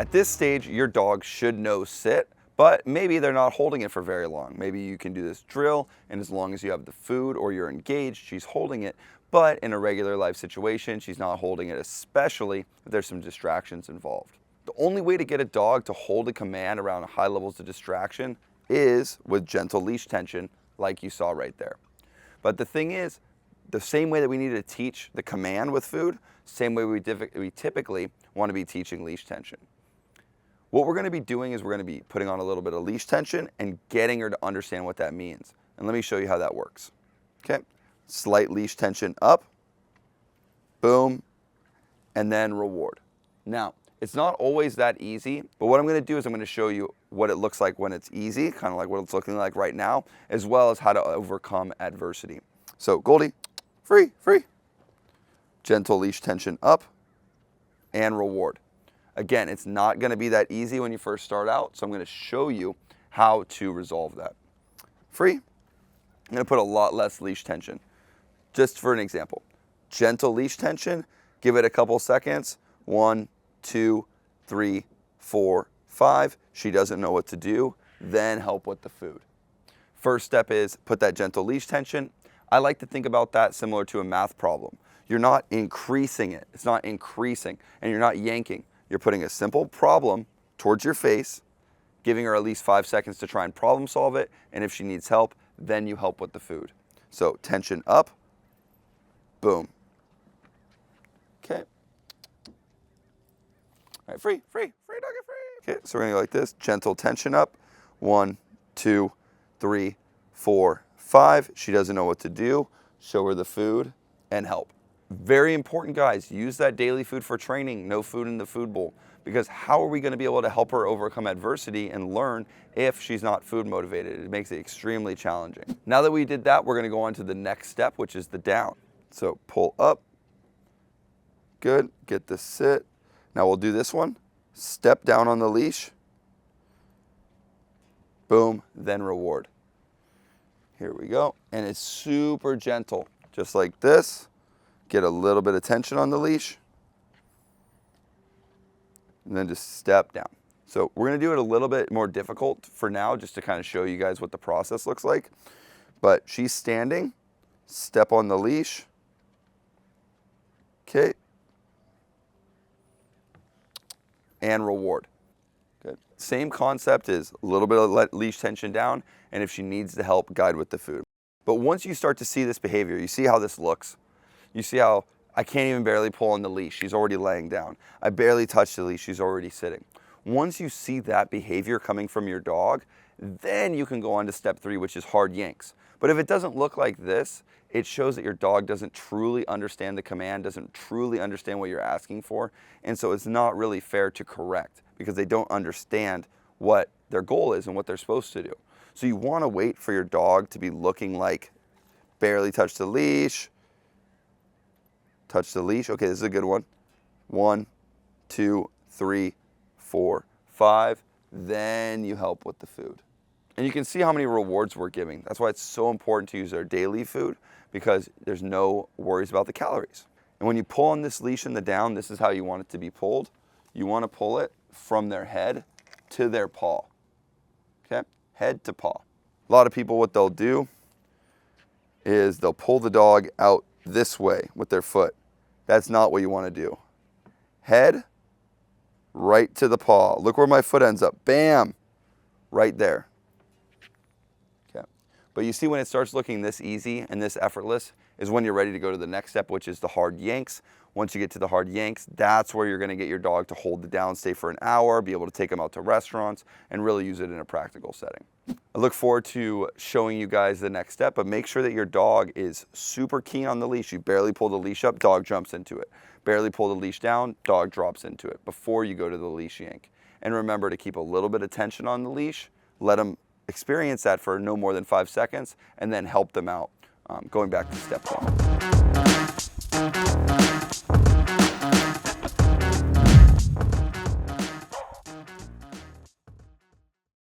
At this stage, your dog should know sit, but maybe they're not holding it for very long. Maybe you can do this drill, and as long as you have the food or you're engaged, she's holding it. But in a regular life situation, she's not holding it, especially if there's some distractions involved. The only way to get a dog to hold a command around high levels of distraction is with gentle leash tension, like you saw right there. But the thing is, the same way that we need to teach the command with food, same way we typically want to be teaching leash tension. What we're going to be doing is we're going to be putting on a little bit of leash tension and getting her to understand what that means. And let me show you how that works. Okay, slight leash tension up, boom, and then reward. Now, it's not always that easy, but what I'm going to do is I'm going to show you what it looks like when it's easy, kind of like what it's looking like right now, as well as how to overcome adversity. So Goldie, free, free. Gentle leash tension up and reward. Again, it's not going to be that easy when you first start out, so I'm going to show you how to resolve that. Free. I'm going to put a lot less leash tension. Just for an example, gentle leash tension, give it a couple seconds. 1, 2, 3, 4, 5. She doesn't know what to do. Then help with the food. First step is put that gentle leash tension. I like to think about that similar to a math problem. You're not increasing it. It's not increasing, and you're not yanking. You're putting a simple problem towards your face, giving her at least 5 seconds to try and problem solve it, and if she needs help, then you help with the food. So tension up, boom. Okay. All right, free, free, free doggy, free. Okay, so we're gonna go like this, gentle tension up. 1, 2, 3, 4, 5. She doesn't know what to do. Show her the food and help. Very important, guys, use that daily food for training, no food in the food bowl, because how are we going to be able to help her overcome adversity and learn if she's not food motivated? It makes it extremely challenging. Now that we did that, we're going to go on to the next step, which is the down. So pull up, good, get the sit. Now we'll do this one, step down on the leash, boom, then reward. Here we go, and it's super gentle, just like this. Get a little bit of tension on the leash, and then just step down. So we're going to do it a little bit more difficult for now, just to kind of show you guys what the process looks like. But she's standing, step on the leash, okay, and reward. Good. Same concept is a little bit of leash tension down, and if she needs the help, guide with the food. But once you start to see this behavior, you see how this looks. You see how I can't even barely pull on the leash. She's already laying down. I barely touch the leash. She's already sitting. Once you see that behavior coming from your dog, then you can go on to step 3, which is hard yanks. But if it doesn't look like this, it shows that your dog doesn't truly understand the command, doesn't truly understand what you're asking for. And so it's not really fair to correct because they don't understand what their goal is and what they're supposed to do. So you want to wait for your dog to be looking like barely touch the leash, touch the leash. Okay, this is a good one. 1, 2, 3, 4, 5. Then you help with the food. And you can see how many rewards we're giving. That's why it's so important to use our daily food, because there's no worries about the calories. And when you pull on this leash in the down, this is how you want it to be pulled. You want to pull it from their head to their paw. Okay, head to paw. A lot of people, what they'll do is they'll pull the dog out this way with their foot. That's not what you want to do. Head, right to the paw. Look where my foot ends up. Bam! Right there. Okay. But you see when it starts looking this easy and this effortless is when you're ready to go to the next step, which is the hard yanks. Once you get to the hard yanks, that's where you're going to get your dog to hold the down, stay for an hour, be able to take them out to restaurants, and really use it in a practical setting. I look forward to showing you guys the next step, but make sure that your dog is super keen on the leash. You barely pull the leash up, dog jumps into it. Barely pull the leash down, dog drops into it before you go to the leash yank. And remember to keep a little bit of tension on the leash, let them experience that for no more than 5 seconds, and then help them out, going back to step 1.